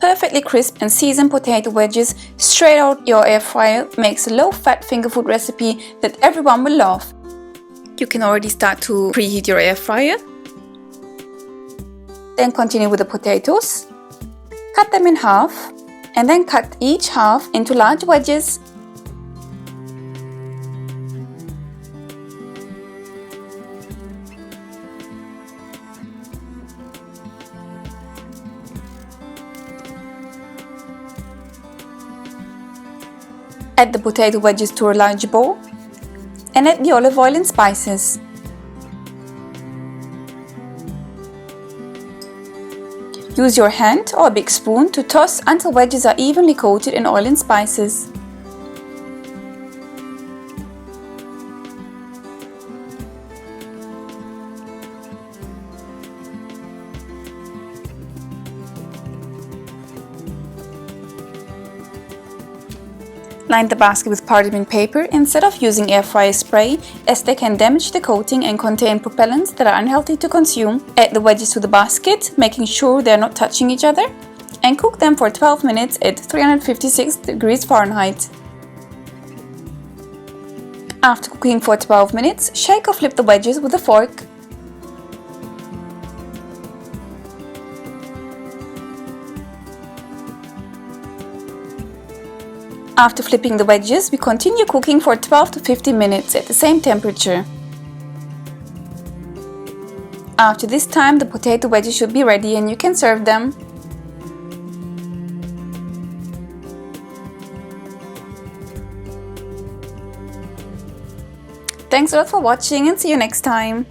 Perfectly crisp and seasoned potato wedges straight out your air fryer makes a low-fat finger food recipe that everyone will love. You can already start to preheat your air fryer. Then continue with the potatoes. Cut them in half and then cut each half into large wedges. Add the potato wedges to a large bowl and add the olive oil and spices. Use your hand or a big spoon to toss until wedges are evenly coated in oil and spices. Line the basket with parchment paper instead of using air fryer spray, as they can damage the coating and contain propellants that are unhealthy to consume. Add the wedges to the basket, making sure they are not touching each other, and cook them for 12 minutes at 356 degrees Fahrenheit. After cooking for 12 minutes, shake or flip the wedges with a fork. After flipping the wedges, we continue cooking for 12 to 15 minutes at the same temperature. After this time, the potato wedges should be ready and you can serve them. Thanks a lot for watching and see you next time.